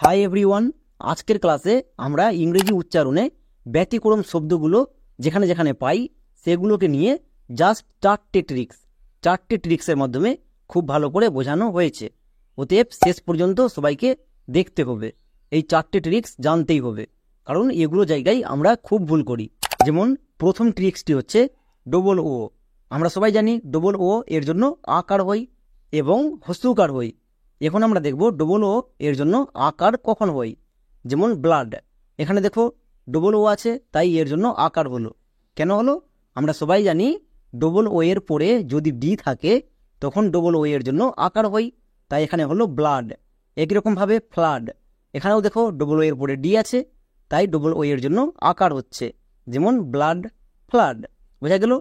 Hi everyone, আজকের ক্লাসে আমরা ইংরেজি উচ্চারণে ব্যতিক্রম শব্দগুলো যেখানে যেখানে পাই সেগুলোকে নিয়ে জাস্ট চারটে ট্রিক্সের মাধ্যমে খুব ভালো করে বোঝানো হয়েছে। অতএব শেষ পর্যন্ত সবাইকে দেখতে হবে, এই চারটে ট্রিক্স জানতেই হবে, কারণ এগুলো জায়গায় আমরা খুব ভুল করি। যেমন প্রথম ট্রিক্সটি হচ্ছে ডবল ও। আমরা সবাই জানি ডবল ও এর জন্য আকার হয় এবং হস্যকার হয়। এখন আমরা দেখব ডবল ও এর জন্য আকার কখন হয়। যেমন ব্লাড, এখানে দেখো ডবল ও আছে, তাই এর জন্য আকার হলো। কেন হলো? আমরা সবাই জানি ডবল ও এর পরে যদি ডি থাকে তখন ডবল ও এর জন্য আকার হয়, তাই এখানে হলো ব্লাড। একই রকমভাবে ফ্লাড, এখানেও দেখো ডবল ও এর পরে ডি আছে, তাই ডবল ও এর জন্য আকার হচ্ছে, যেমন ব্লাড, ফ্লাড। বোঝা গেল?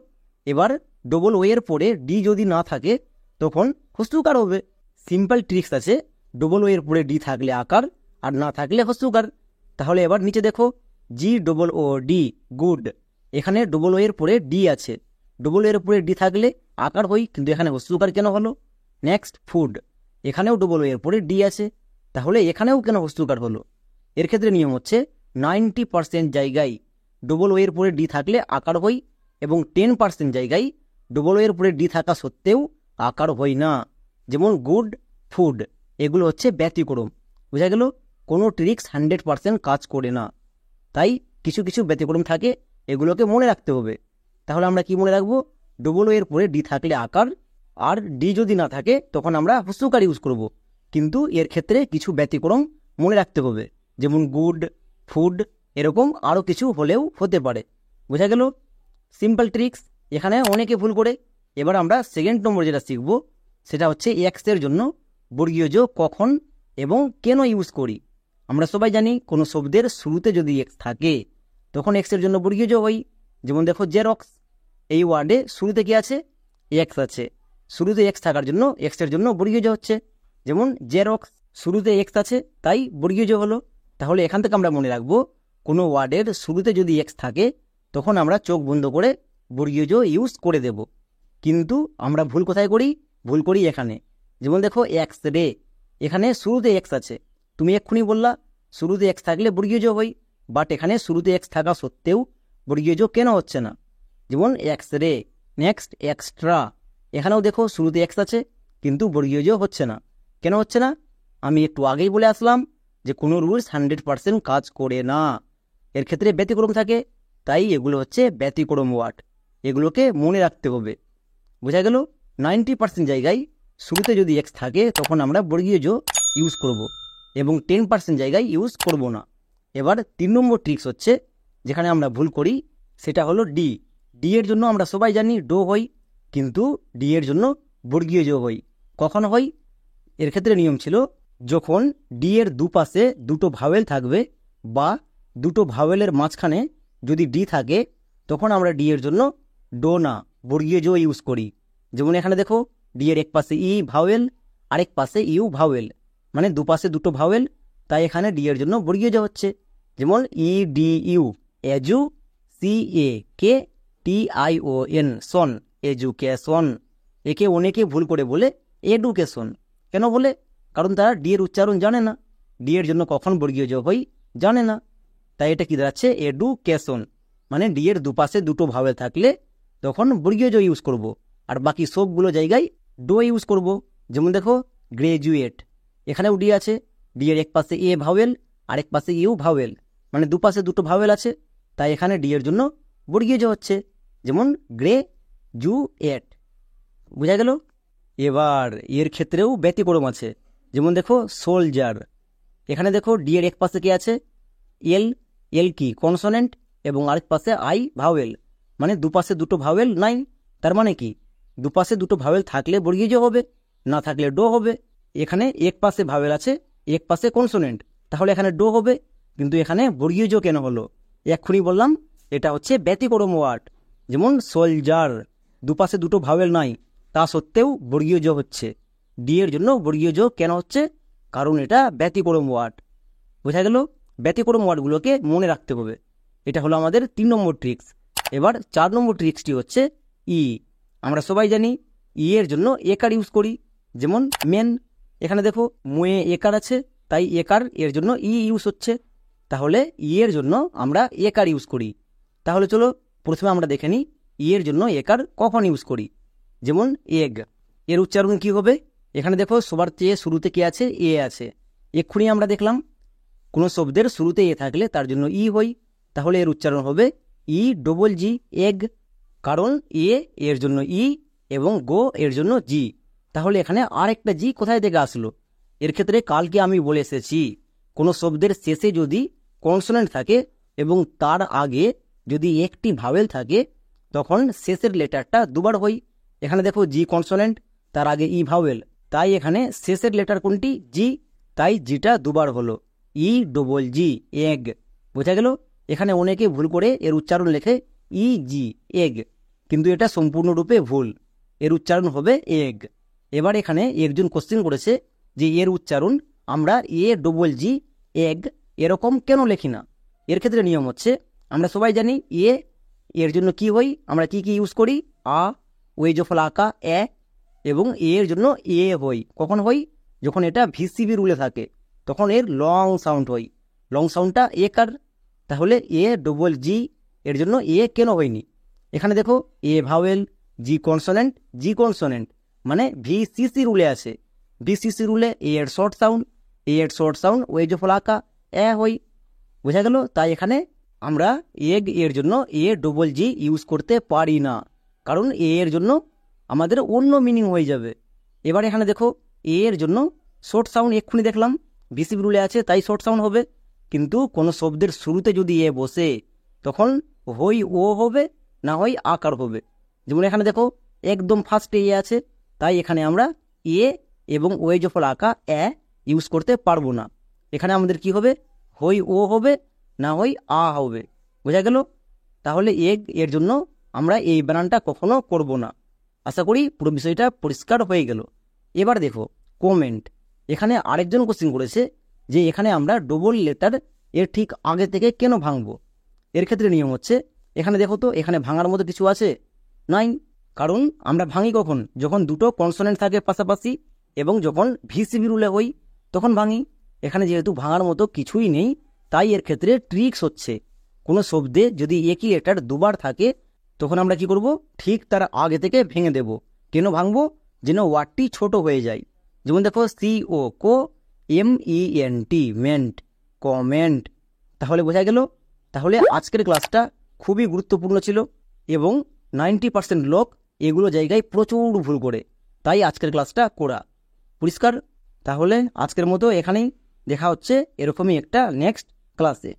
এবার ডবল ও এর পরে ডি যদি না থাকে তখন হস্যকার হবে। সিম্পল ট্রিক্স আছে, ডবল ও এর পরে ডি থাকলে আকার আর না থাকলে হস্যকার। তাহলে এবার নিচে দেখো G double O D, good. এখানে ডবল ও এর পরে ডি আছে, ডবল ও এর পরে ডি থাকলে আকার হই, কিন্তু এখানে হস্যকার কেন হলো? নেক্সট ফুড, এখানেও ডবল ও এর পরে ডি আছে, তাহলে এখানেও কেন হস্যকার হলো? এর ক্ষেত্রে নিয়ম হচ্ছে 90% জায়গায় ডবল ও এর পরে ডি থাকলে আকার হই এবং 10% জায়গায় ডবল ও এর পরে ডি থাকা সত্ত্বেও আকার হই না। যেমন গুড, ফুড, এগুলো হচ্ছে ব্যতিক্রম। বোঝা গেল? কোনো ট্রিক্স 100% কাজ করে না, তাই কিছু কিছু ব্যতিক্রম থাকে, এগুলোকে মনে রাখতে হবে। তাহলে আমরা কি মনে রাখবো? ডবল ও এর পরে ডি থাকলে আকার, আর ডি যদি না থাকে তখন আমরা হস্যকার ইউজ করব। কিন্তু এর ক্ষেত্রে কিছু ব্যতিক্রম মনে রাখতে হবে, যেমন গুড, ফুড, এরকম আরও কিছু হলেও হতে পারে। বোঝা গেল? সিম্পল ট্রিক্স, এখানে অনেকে ভুল করে। এবার আমরা সেকেন্ড নম্বর যেটা শিখব সেটা হচ্ছে এক্সের জন্য বর্গীয় যোগ কখন এবং কেন ইউজ করি। আমরা সবাই জানি কোনো শব্দের শুরুতে যদি এক্স থাকে তখন এক্সের জন্য বর্গীয় যোগ হয়। যেমন দেখো জেরক্স, এই ওয়ার্ডে শুরুতে কি আছে? এক্স আছে, শুরুতে এক্স থাকার জন্য এক্সের জন্য বর্গীয় যোগ হচ্ছে। যেমন জেরক্স, শুরুতে এক্স আছে তাই বর্গীয় যোগ হলো। তাহলে এখান থেকে আমরা মনে রাখবো কোনো ওয়ার্ডের শুরুতে যদি এক্স থাকে তখন আমরা চোখ বন্ধ করে বর্গীয় যোগ ইউজ করে দেব। কিন্তু আমরা ভুল কোথায় করি? ভুল করি এখানে। যেমন দেখো এক্স রে, এখানে শুরুতে এক্স আছে, তুমি এক্ষুনি বললা শুরুতে এক্স থাকলে বর্গীয় যোগ হয়, বাট এখানে শুরুতে এক্স থাকা সত্ত্বেও বর্গীয় যোগ কেন হচ্ছে না? যেমন এক্স রে। নেক্সট এক্সট্রা, এখানেও দেখো শুরুতে এক্স আছে কিন্তু বর্গীয় যোগ হচ্ছে না। কেন হচ্ছে না? আমি একটু আগেই বলে আসলাম যে কোনো রুলস 100% কাজ করে না, এর ক্ষেত্রে ব্যতিক্রম থাকে, তাই এগুলো হচ্ছে ব্যতিক্রম ওয়ার্ড, এগুলোকে মনে রাখতে হবে। বোঝা গেল? 90% জায়গায় শুরুতে যদি এক্স থাকে তখন আমরা বর্গীয় যোগ ইউজ করব এবং 10% জায়গায় ইউজ করব না। এবার 3 নম্বর ট্রিক্স হচ্ছে যেখানে আমরা ভুল করি, সেটা হলো ডি। ডি এর জন্য আমরা সবাই জানি ডো হই, কিন্তু ডি এর জন্য বর্গীয় যোগ হই। কখন হয়? এর ক্ষেত্রে নিয়ম ছিল যখন ডি এর দুপাশে দুটো ভাওয়েল থাকবে বা দুটো ভাওয়েলের মাঝখানে যদি ডি থাকে তখন আমরা ডি এর জন্য ডো না বর্গীয় যোগ ইউজ করি। যেমন এখানে দেখো ডি এর এক পাশে ই ভাওয়েল, আরেক পাশে ইউ ভাওয়েল, মানে দুপাশে দুটো ভাওয়েল, তাই এখানে ডি এর জন্য বর্গীয় যোগ হচ্ছে। যেমন E D U, edu, C A K T I O N, সন, এজুকেশন। একে অনেকে ভুল করে বলে এডুকেশন। কেন বলে? কারণ তারা ডি এর উচ্চারণ জানে না, ডি এর জন্য কখন বর্গীয় যোগ হয় জানে না, তাই এটা কি দাঁড়াচ্ছে? এডুকেশন। মানে ডি এর দুপাশে দুটো ভাওয়েল থাকলে তখন বর্গীয় যোগ ইউজ করব, আর বাকি সবগুলো জায়গায় ডো ইউজ করব। যেমন দেখো গ্রাজুয়েট, এখানেও ডি আছে, ডি এর এক পাশে এ ভাওয়েল আরেক পাশে ইউ ভাওয়েল, মানে দুপাশে দুটো ভাওয়েল আছে, তাই এখানে ডি এর জন্য বর্গীয় যোগ হচ্ছে। যেমন গ্রেজুয়েট। বোঝা গেল? এবার এর ক্ষেত্রেও ব্যতিক্রম আছে। যেমন দেখো সোলজার, এখানে দেখো ডি এর এক পাশে কি আছে? এল, এল কি কনসোনেন্ট, এবং আরেক পাশে আই ভাওয়েল, মানে দুপাশে দুটো ভাওয়েল নাই। তার মানে কি দুপাশে দুটো ভাওয়েল থাকলে বর্গীয় যোগ হবে, না থাকলে ডো হবে। এখানে এক পাশে ভাওয়েল আছে এক পাশে কনসোনেন্ট, তাহলে এখানে ডো হবে, কিন্তু এখানে বর্গীয় যোগ কেন হলো? এক্ষুনি বললাম এটা হচ্ছে ব্যতিক্রম ওয়ার্ড। যেমন সোলজার, দুপাশে দুটো ভাওয়েল নাই, তা সত্ত্বেও বর্গীয় যোগ হচ্ছে। ডি এর জন্য বর্গীয় যোগ কেন হচ্ছে? কারণ এটা ব্যতিক্রম ওয়ার্ড। বোঝা গেল? ব্যতিক্রম ওয়ার্ডগুলোকে মনে রাখতে হবে। এটা হলো আমাদের 3 নম্বর ট্রিক্স। এবার 4 নম্বর ট্রিক্সটি হচ্ছে ই। আমরা সবাই জানি ই এর জন্য একার ইউজ করি। যেমন মেন, এখানে দেখো মুয়ে একার আছে, তাই একার এর জন্য ই ইউজ হচ্ছে, তাহলে ই এর জন্য আমরা একার ইউজ করি। তাহলে চলো প্রথমে আমরা দেখে নিই ই এর জন্য একার কখন ইউজ করি। যেমন এগ, এর উচ্চারণ কি হবে? এখানে দেখো সবার চেয়ে শুরুতে কি আছে? এ আছে। এক্ষুনি আমরা দেখলাম কোনো শব্দের শুরুতে এ থাকলে তার জন্য ই হই, তাহলে এর উচ্চারণ হবে ই ডবল জি, এগ। কারণ এ এর জন্য ই এবং গো এর জন্য জি, তাহলে এখানে আর একটা জি কোথায় থেকে আসলো? এর ক্ষেত্রে কালকে আমি বলে এসেছি কোনো শব্দের শেষে যদি কনসোনেন্ট থাকে এবং তার আগে যদি একটি ভাওয়েল থাকে তখন শেষের লেটারটা দুবার হয়। এখানে দেখো জি কনসোনেন্ট, তার আগে ই ভাওয়েল, তাই এখানে শেষের লেটার কোনটি? জি, তাই জিটা দুবার হলো, ই ডবল জি, এগ। বোঝা গেল? এখানে অনেকে ভুল করে এর উচ্চারণ লেখে ই জি, এগ, কিন্তু এটা সম্পূর্ণরূপে ভুল, এর উচ্চারণ হবে এগ। এবার এখানে একজন কোশ্চেন করেছে যে এর উচ্চারণ আমরা এ ডবল জি, এগ এরকম কেন লেখি না? এর ক্ষেত্রে নিয়ম হচ্ছে, আমরা সবাই জানি এ এর জন্য কি হই, আমরা কি কি ইউজ করি? আ, ওই জফল আকা, এ, এবং এর জন্য এ হই। কখন হই? যখন এটা ভিসিবি রুলে থাকে তখন এর লং সাউন্ড হই, লং সাউন্ডটা এ কার। তাহলে এ ডবল জি এর জন্য এ কেন হয়নি? এখানে দেখো এ ভাওয়েল, জি কনসোনেন্ট, জি কনসোনেন্ট মানে ভিসিসি রুলে আছে, ভিসিসি রুলে এ এর শর্ট সাউন্ড, এ এর শর্ট সাউন্ড ওই জফল আকা, এ হই। বোঝা গেল? তাই এখানে আমরা এগ এর জন্য এ ডবল জি ইউজ করতে পারি না, কারণ এ এর জন্য আমাদের অন্য মিনিং হয়ে যাবে। এবার এখানে দেখো এ এর জন্য শর্ট সাউন্ড এক্ষুনি দেখলাম ভিসিবি রুলে আছে তাই শর্ট সাউন্ড হবে, কিন্তু কোনো শব্দের শুরুতে যদি এ বসে তখন হই ও হবে, না হয় আকার হবে। যেমন এখানে দেখো একদম ফার্স্টে এ আছে, তাই এখানে আমরা এ এবং ওই জফল আকা এ ইউজ করতে পারবো না। এখানে আমাদের কি হবে? হই ও হবে, না হয় আ হবে। বোঝা গেল? তাহলে এগ এর জন্য আমরা এই বানানটা কখনো করব না। আশা করি পুরো বিষয়টা পরিষ্কার হয়ে গেল। এবার দেখো কমেন্ট, এখানে আরেকজন কোশ্চেন করেছে যে এখানে আমরা ডবল লেটার এর ঠিক আগে থেকে কেন ভাঙবো? এর ক্ষেত্রে নিয়ম হচ্ছে, এখানে দেখো তো এখানে ভাঙার মতো কিছু আছে? নাই, কারণ আমরা ভাঙি কখন? যখন দুটো কনসোনেন্ট থাকে পাশাপাশি এবং যখন ভিসিবি রুলে হই তখন ভাঙি। এখানে যেহেতু ভাঙার মতো কিছুই নেই, তাই এর ক্ষেত্রে ট্রিক্স হচ্ছে কোনো শব্দে যদি একই লেটার দুবার থাকে তখন আমরা কি করব? ঠিক তার আগে থেকে ভেঙে দেব। কেন ভাঙবো? যেন ওয়ার্ডটি ছোট হয়ে যায়। যেমন দেখো সিও, কো, MENT, মেন্ট, কমেন্ট। তাহলে বোঝা গেল? তাহলে আজকের ক্লাসটা খুবই গুরুত্বপূর্ণ ছিল এবং 90% লোক এগুলো জায়গায় প্রচুর ভুল করে, তাই আজকের ক্লাসটা করা। পরিষ্কার? তাহলে আজকের মতো এখানেই, দেখা হচ্ছে এরকমই একটা নেক্সট ক্লাসে।